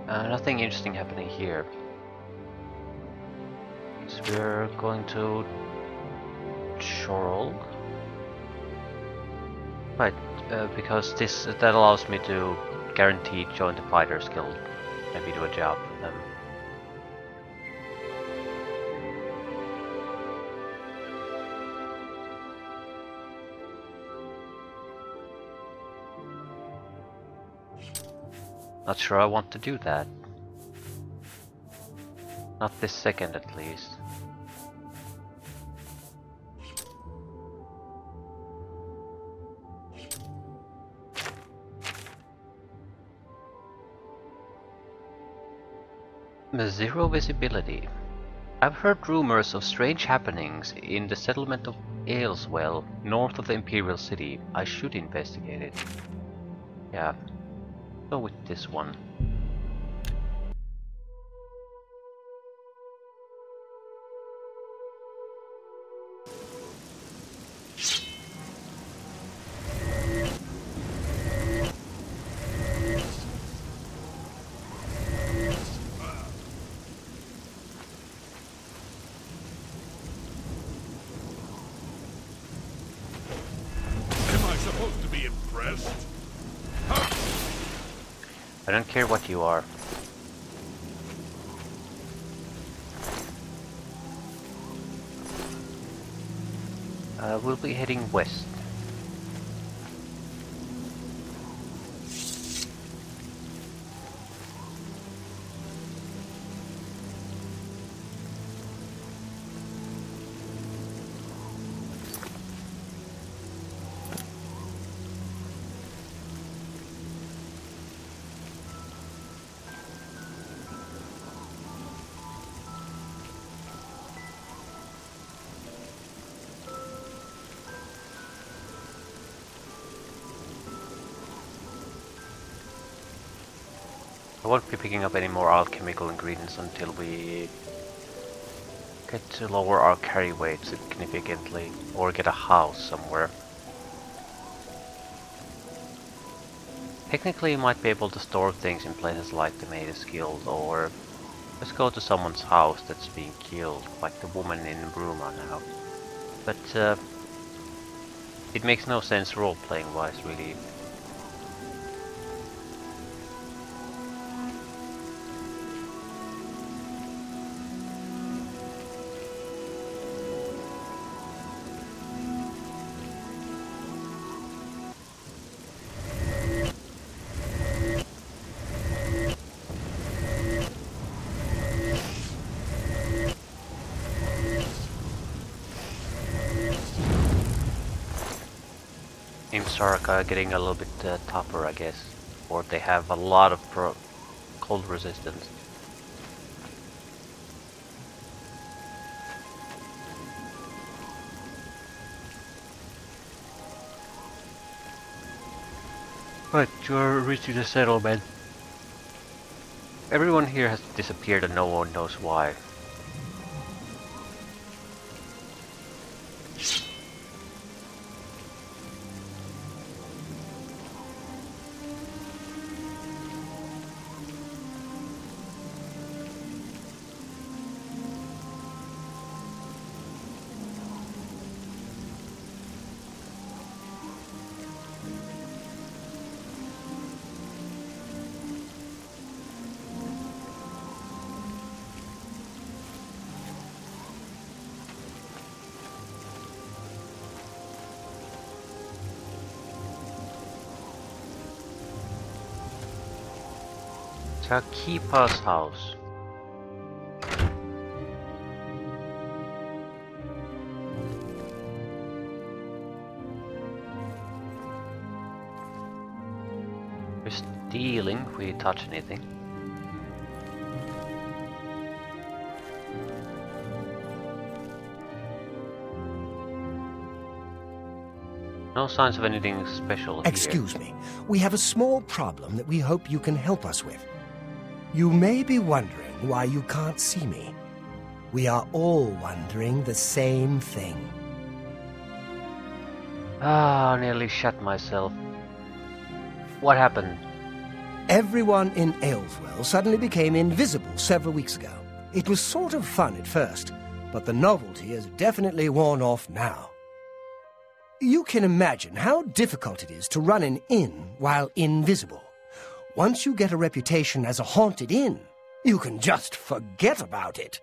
Nothing interesting happening here. So we're going to Chorrol. Right, because that allows me to guaranteed join the Fighters Guild. Maybe do a job for them. Not sure I want to do that. Not this second at least. Zero visibility. I've heard rumors of strange happenings in the settlement of Ailswell, north of the Imperial City. I should investigate it. Yeah, go with this one. Supposed to be impressed. I don't care what you are. We'll be heading west. I won't be picking up any more alchemical ingredients until we get to lower our carry weight significantly, or get a house somewhere. Technically you might be able to store things in places like the Maid's Guild, or just go to someone's house that's being killed, like the woman in Bruma now. But it makes no sense role-playing wise, really. Imps are getting a little bit tougher, I guess, or they have a lot of cold resistance. Right, you're reaching the settlement. Everyone here has disappeared and no one knows why. Takipa's house. We're stealing if we touch anything. No signs of anything special here. Excuse me. We have a small problem that we hope you can help us with. You may be wondering why you can't see me. We are all wondering the same thing. Ah, nearly shot myself. What happened? Everyone in Ayleswell suddenly became invisible several weeks ago. It was sort of fun at first, but the novelty has definitely worn off now. You can imagine how difficult it is to run an inn while invisible. Once you get a reputation as a haunted inn, you can just forget about it.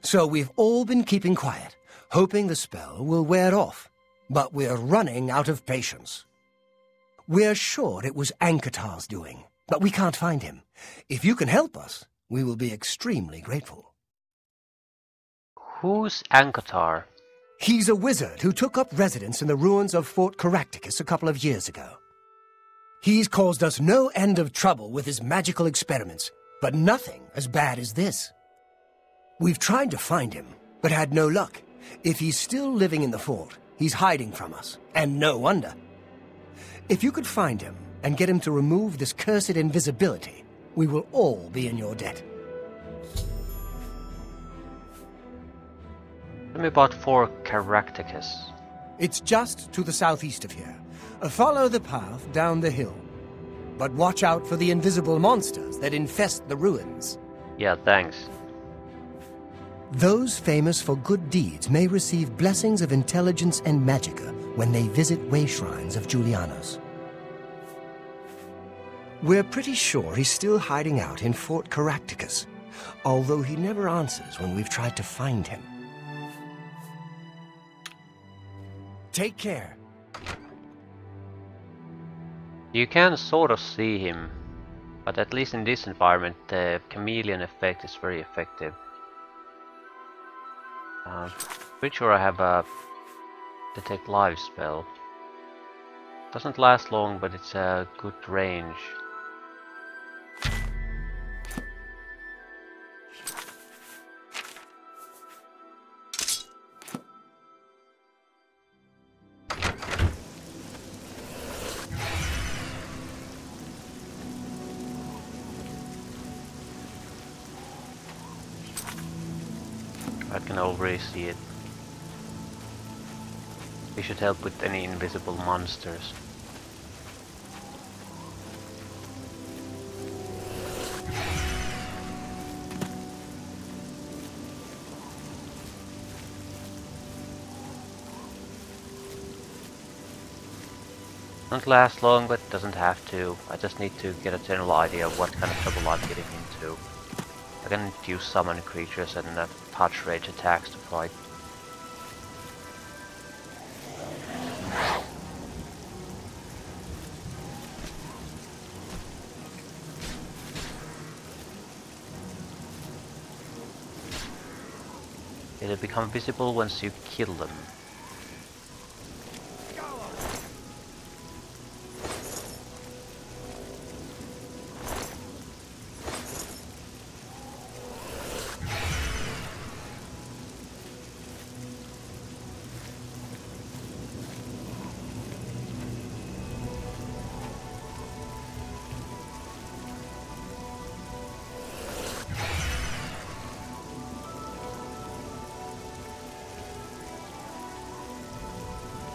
So we've all been keeping quiet, hoping the spell will wear off. But we're running out of patience. We're sure it was Ankatar's doing, but we can't find him. If you can help us, we will be extremely grateful. Who's Ankatar? He's a wizard who took up residence in the ruins of Fort Caractacus a couple of years ago. He's caused us no end of trouble with his magical experiments, but nothing as bad as this. We've tried to find him, but had no luck. If he's still living in the fort, he's hiding from us, and no wonder. If you could find him and get him to remove this cursed invisibility, we will all be in your debt. Tell me about Fort Caractacus. It's just to the southeast of here. Follow the path down the hill. But watch out for the invisible monsters that infest the ruins. Yeah, thanks. Those famous for good deeds may receive blessings of intelligence and magicka when they visit way shrines of Julianos. We're pretty sure he's still hiding out in Fort Caractacus, although he never answers when we've tried to find him. Take care. You can sort of see him, but at least in this environment the chameleon effect is very effective. Pretty sure I have a detect live spell. Doesn't last long, but it's a good range. I can already see it. We should help with any invisible monsters. Doesn't last long, but doesn't have to. I just need to get a general idea of what kind of trouble I'm getting into. I can use summon creatures and touch rage attacks to fight. It'll become visible once you kill them.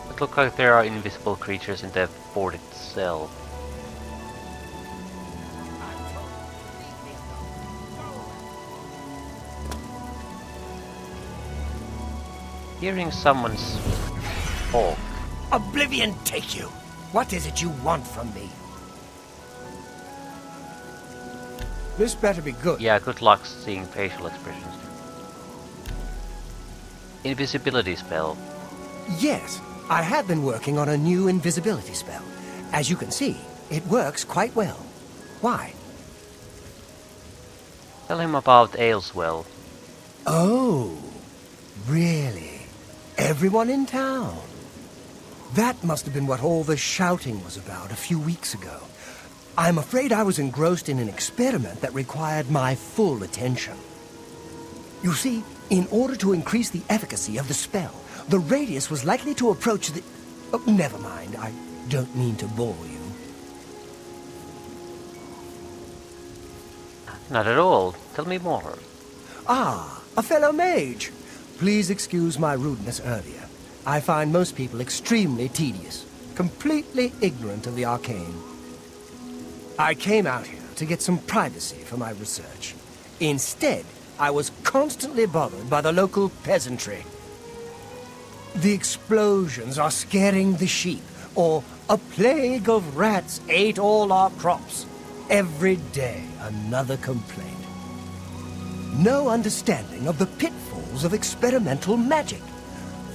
It looks like there are invisible creatures in the fort itself. Hearing someone's talk. Oblivion take you! What is it you want from me? This better be good. Yeah, good luck seeing facial expressions. Invisibility spell. Yes, I have been working on a new invisibility spell. As you can see, it works quite well. Why? Tell him about Ayleswell. Oh, really? Everyone in town? That must have been what all the shouting was about a few weeks ago. I'm afraid I was engrossed in an experiment that required my full attention. You see, in order to increase the efficacy of the spell, the radius was likely to approach the... Oh, never mind, I don't mean to bore you. Not at all. Tell me more. Ah, a fellow mage. Please excuse my rudeness earlier. I find most people extremely tedious, completely ignorant of the arcane. I came out here to get some privacy for my research. Instead, I was constantly bothered by the local peasantry. The explosions are scaring the sheep, or a plague of rats ate all our crops. Every day, another complaint. No understanding of the pitfalls of experimental magic.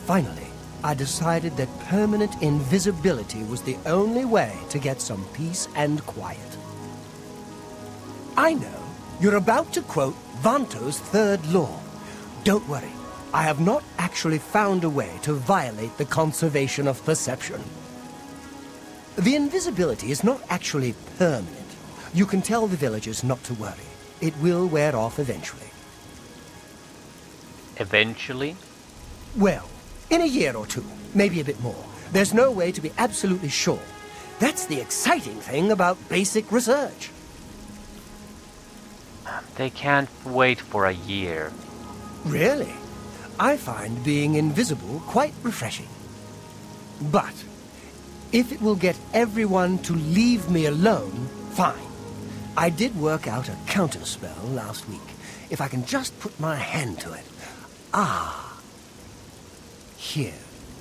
Finally, I decided that permanent invisibility was the only way to get some peace and quiet. I know you're about to quote Vanto's third law. Don't worry, I have not actually found a way to violate the conservation of perception. The invisibility is not actually permanent. You can tell the villagers not to worry. It will wear off eventually. Eventually? Well, in a year or two, maybe a bit more. There's no way to be absolutely sure. That's the exciting thing about basic research. They can't wait for a year. Really? I find being invisible quite refreshing. But if it will get everyone to leave me alone, fine. I did work out a counterspell last week. If I can just put my hand to it. Ah. Here.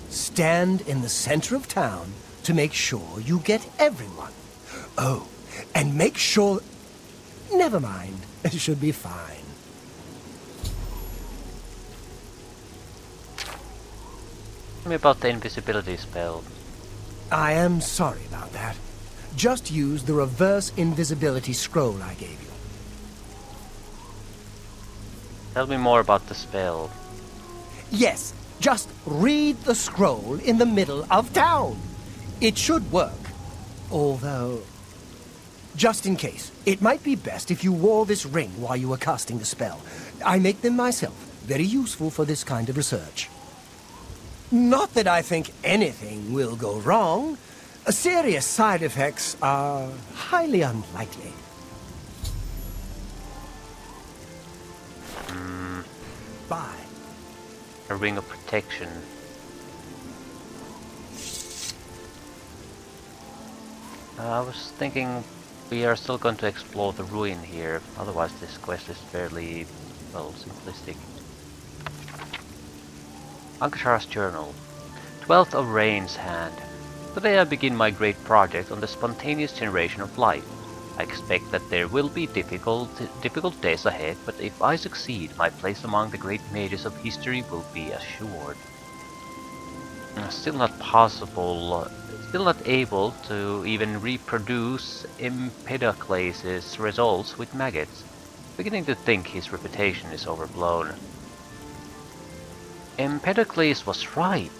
Stand in the center of town to make sure you get everyone. Oh, and make sure... Never mind. It should be fine. Tell me about the invisibility spell. I am sorry about that. Just use the reverse invisibility scroll I gave you. Tell me more about the spell. Yes, just read the scroll in the middle of town. It should work. Although, just in case, it might be best if you wore this ring while you were casting the spell. I make them myself. Very useful for this kind of research. Not that I think anything will go wrong. Serious side effects are highly unlikely. Bye. A ring of protection. I was thinking we are still going to explore the ruin here, otherwise this quest is fairly, well, simplistic. Ankashara's journal. 12th of Rain's hand. Today I begin my great project on the spontaneous generation of life. I expect that there will be difficult days ahead, but if I succeed, my place among the great mages of history will be assured. Still not able to even reproduce Empedocles' results with maggots. Beginning to think his reputation is overblown. Empedocles was right.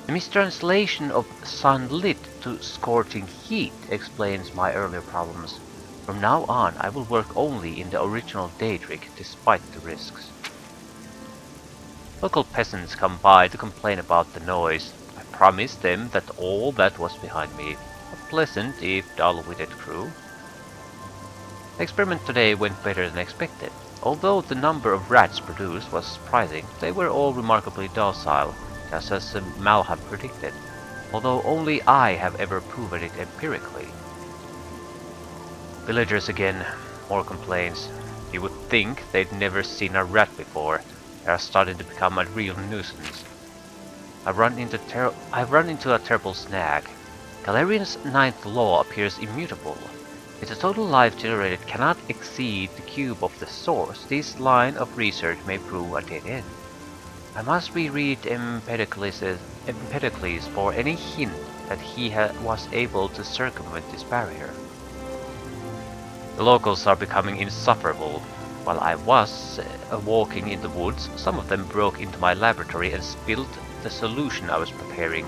The mistranslation of sunlit to scorching heat explains my earlier problems. From now on, I will work only in the original Daedric, despite the risks. Local peasants come by to complain about the noise. I promised them that all that was behind me. A pleasant, if dull-witted crew. The experiment today went better than expected. Although the number of rats produced was surprising, they were all remarkably docile, just as Mal had predicted, although only I have ever proven it empirically. Villagers again, more complaints. You would think they'd never seen a rat before. They are starting to become a real nuisance. I've run into a terrible snag. Galerian's 9th law appears immutable. If the total life generated cannot exceed the cube of the source, this line of research may prove a dead end. I must reread Empedocles for any hint that he was able to circumvent this barrier. The locals are becoming insufferable. While I was walking in the woods, some of them broke into my laboratory and spilled the solution I was preparing.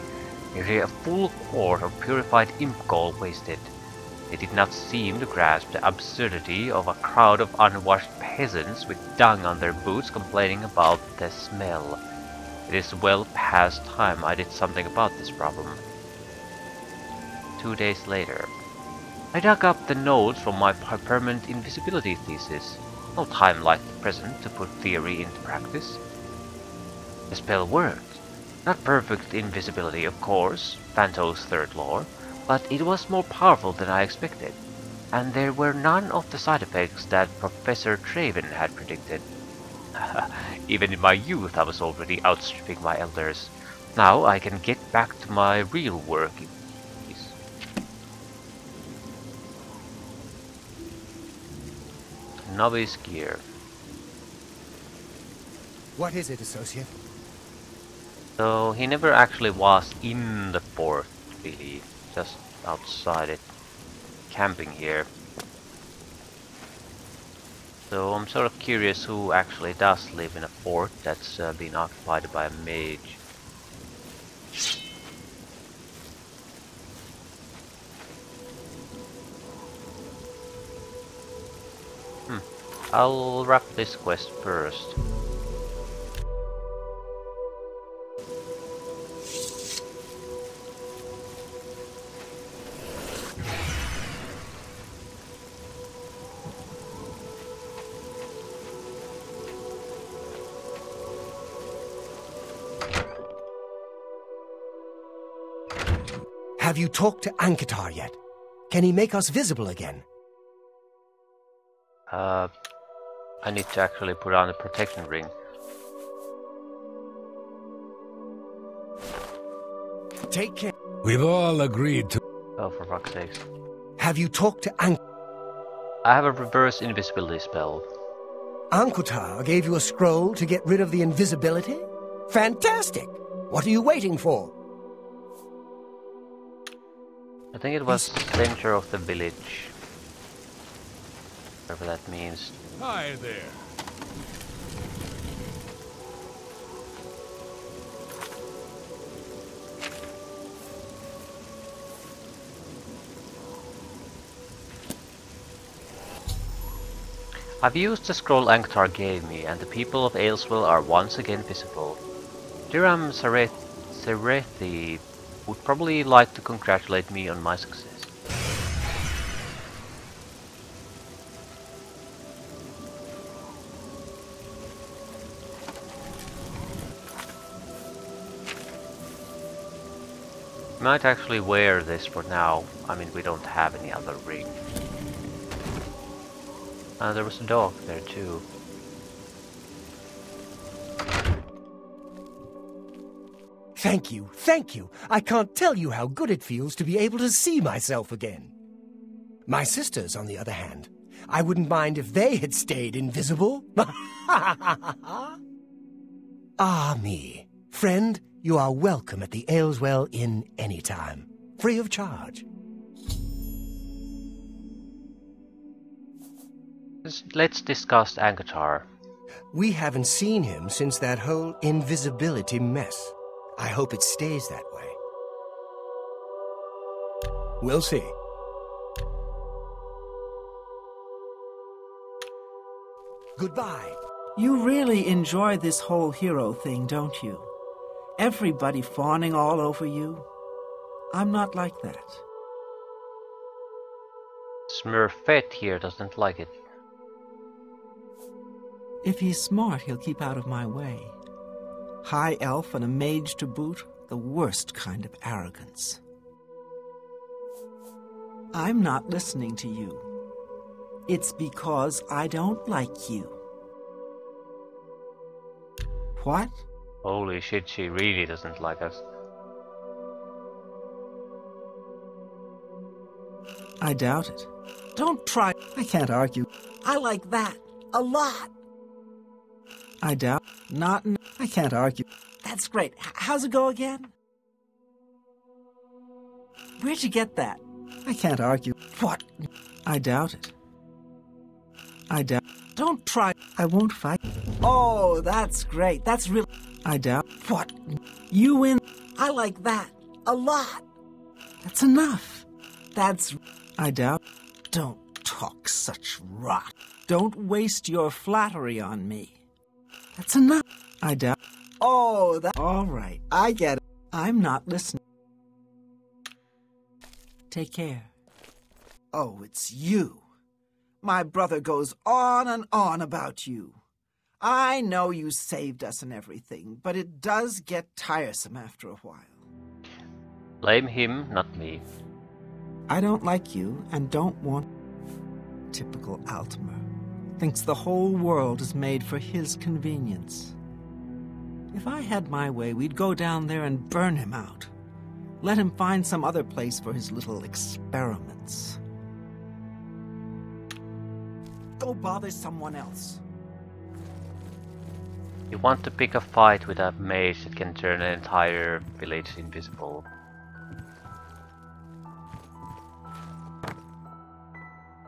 Nearly a full quart of purified imp gall wasted. They did not seem to grasp the absurdity of a crowd of unwashed peasants with dung on their boots complaining about the smell. It is well past time I did something about this problem. 2 days later. I dug up the notes from my permanent invisibility thesis. No time like the present to put theory into practice. The spell worked. Not perfect invisibility, of course, Vanto's third law, but it was more powerful than I expected. And there were none of the side effects that Professor Traven had predicted. Even in my youth I was already outstripping my elders. Now I can get back to my real work. Novice gear. What is it, Associate? So he never actually was in the fort, really. Just outside it. Camping here. So I'm sort of curious who actually does live in a fort that's been occupied by a mage. I'll wrap this quest first. Have you talked to Ankatar yet? Can he make us visible again? I need to actually put on a protection ring. Take care. We've all agreed to... Oh, for fuck's sakes. Have you talked to I have a reverse invisibility spell. Ankatar gave you a scroll to get rid of the invisibility? Fantastic! What are you waiting for? I think it was center of the village. Whatever that means. Hi there. I've used the scroll Ankatar gave me, and the people of Aylesville are once again visible. Diram Serethi would probably like to congratulate me on my success. Might actually wear this for now. I mean, we don't have any other ring. There was a dog there too. Thank you, thank you. I can't tell you how good it feels to be able to see myself again. My sisters, on the other hand, I wouldn't mind if they had stayed invisible. Ah, me. Friend, you are welcome at the Ayleswell Inn anytime, free of charge. Let's discuss Ankatar. We haven't seen him since that whole invisibility mess. I hope it stays that way. We'll see. Goodbye. You really enjoy this whole hero thing, don't you? Everybody fawning all over you. I'm not like that. Smurfette here doesn't like it. If he's smart, he'll keep out of my way. High elf and a mage to boot, the worst kind of arrogance. I'm not listening to you. It's because I don't like you. What? Holy shit, she really doesn't like us. I doubt it. Don't try. I can't argue. I like that a lot. I doubt. Not. I can't argue. That's great. How's it go again? Where'd you get that? I can't argue. What? I doubt it. I doubt. Don't try. I won't fight. Oh, that's great. That's real. I doubt. What? You win. I like that a lot. That's enough. That's. I doubt. Don't talk such rot. Don't waste your flattery on me. That's enough. I doubt. Oh, that. All right. I get it. I'm not listening. Take care. Oh, it's you. My brother goes on and on about you. I know you saved us and everything, but it does get tiresome after a while. Blame him, not me. I don't like you and don't want... Typical Altmer. Thinks the whole world is made for his convenience. If I had my way, we'd go down there and burn him out. Let him find some other place for his little experiments. Go bother someone else. You want to pick a fight with a mage that can turn an entire village invisible.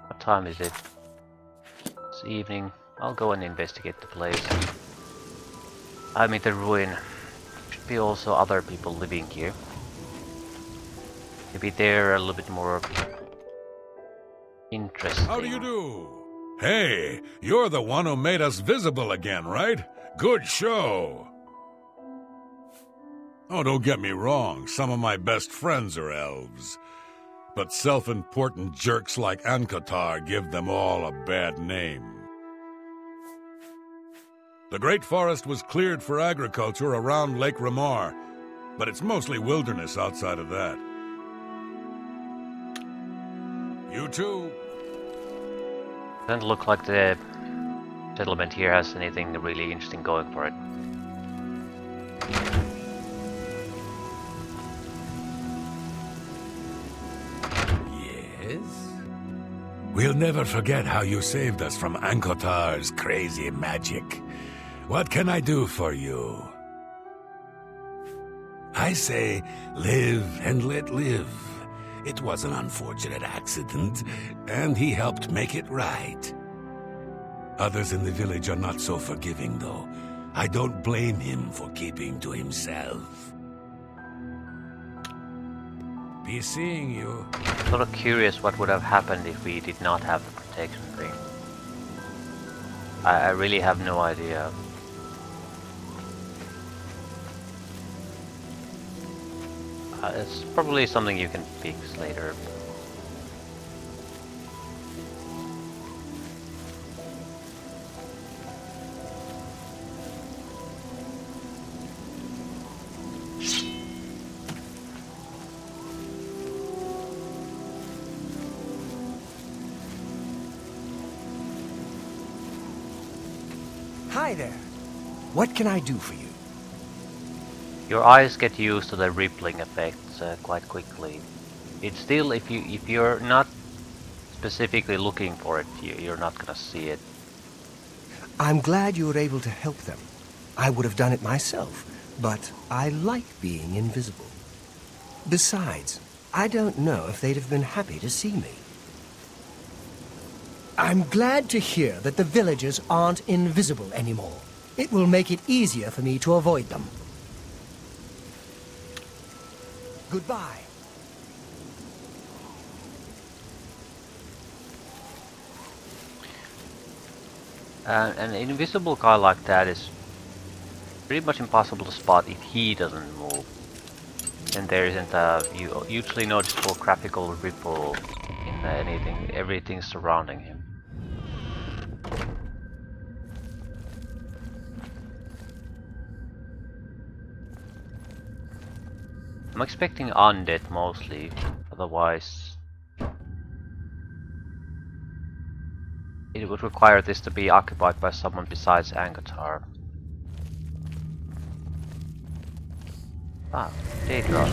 What time is it? It's evening. I'll go and investigate the place. I'm in the ruin. Should be also other people living here. Maybe they're a little bit more interesting. How do you do? Hey, you're the one who made us visible again, right? Good show! Oh, don't get me wrong, some of my best friends are elves. But self-important jerks like Ankatar give them all a bad name. The Great Forest was cleared for agriculture around Lake Ramar, but it's mostly wilderness outside of that. You too. Doesn't look like the settlement here has anything really interesting going for it. Yes? We'll never forget how you saved us from Ankotar's crazy magic. What can I do for you? I say, live and let live. It was an unfortunate accident, and he helped make it right. Others in the village are not so forgiving, though. I don't blame him for keeping to himself. Be seeing you. Sort of curious what would have happened if we did not have the protection ring. I really have no idea. It's probably something you can fix later. Hi there. What can I do for you? Your eyes get used to the rippling effects quite quickly. It's still, if you're not specifically looking for it, you're not gonna see it. I'm glad you were able to help them. I would have done it myself, but I like being invisible. Besides, I don't know if they'd have been happy to see me. I'm glad to hear that the villagers aren't invisible anymore. It will make it easier for me to avoid them. Goodbye. An invisible guy like that is pretty much impossible to spot if he doesn't move. And there isn't a usually noticeable graphical ripple in everything surrounding him. I'm expecting undead mostly, otherwise it would require this to be occupied by someone besides Angatar. Ah, Daedra.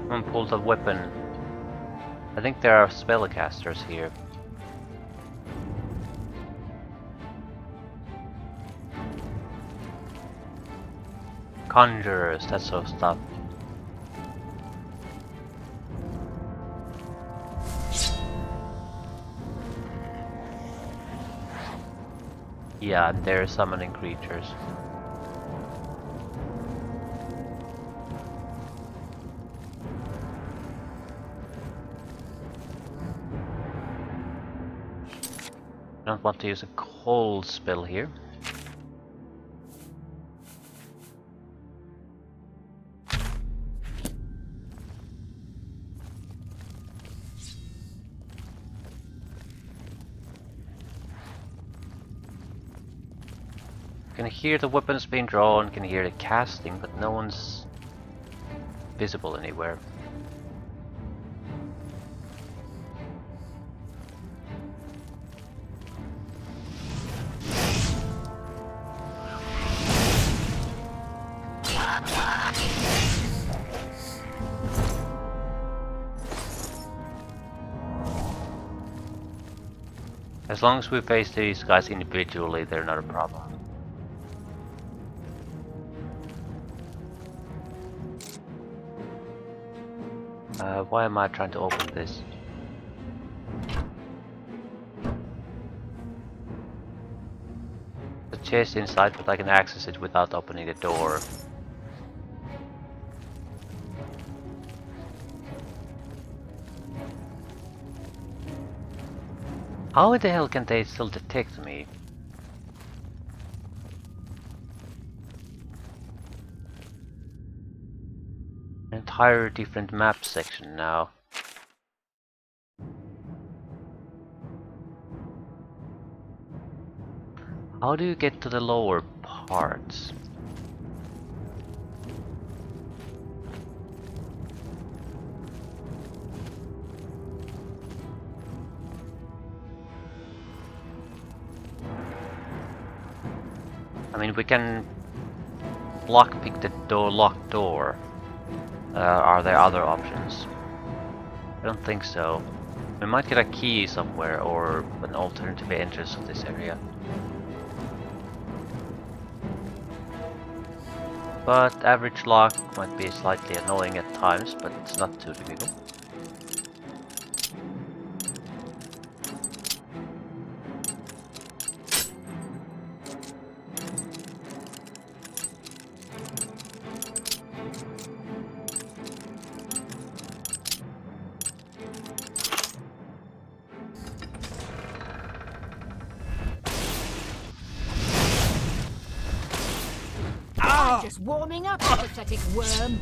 Someone pulls a weapon. I think there are spellcasters here. Conjurers, that sort of stuff. Yeah, they're summoning creatures. I don't want to use a cold spell here. Can hear the weapons being drawn, can hear the casting, but no one's visible anywhere. As long as we face these guys individually, they're not a problem. Why am I trying to open this? The chest inside, but I can access it without opening the door. How the hell can they still detect me? Entire different map section now. How do you get to the lower parts? I mean, we can lockpick the locked door. Are there other options? I don't think so. We might get a key somewhere or an alternative entrance to this area. But average lock might be slightly annoying at times, but it's not too difficult. Just warming up, you pathetic worm.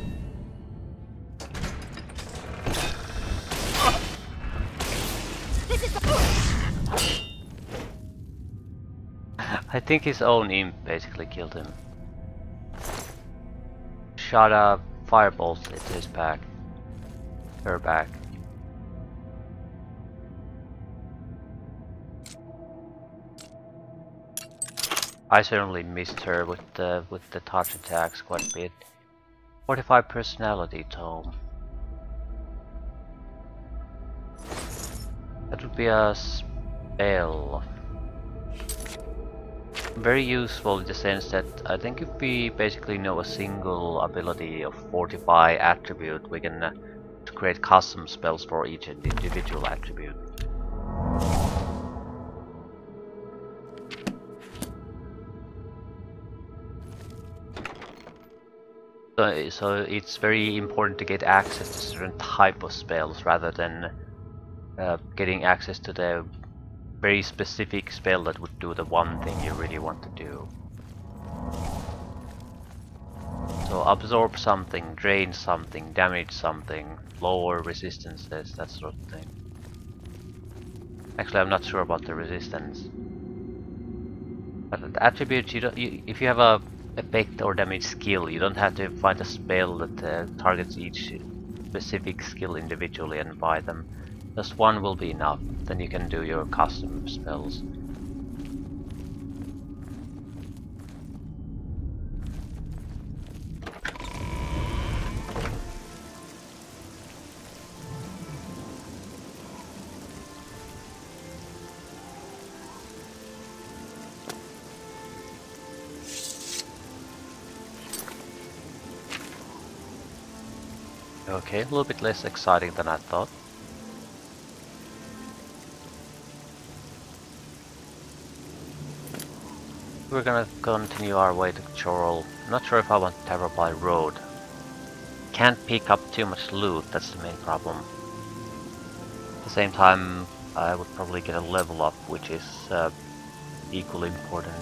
This is the... I think his own imp basically killed him. Shot a firebolt into his back. Her back. I certainly missed her with the touch attacks quite a bit. 45 personality tome. That would be a spell. Very useful in the sense that I think if we basically know a single ability of Fortify attribute, we can create custom spells for each individual attribute. So it's very important to get access to certain type of spells rather than getting access to the very specific spell that would do the one thing you really want to do. So absorb something, drain something, damage something, lower resistances, that sort of thing. Actually, I'm not sure about the resistance. But the attributes, if you have a effect or damage skill, you don't have to find a spell that targets each specific skill individually and buy them. Just one will be enough, then you can do your custom spells. Okay, a little bit less exciting than I thought. We're gonna continue our way to Chorrol. Not sure if I want to travel by road. Can't pick up too much loot, that's the main problem. At the same time, I would probably get a level up, which is equally important.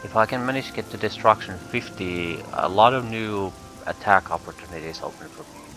If I can manage to get to Destruction 50, a lot of new attack opportunities open for me.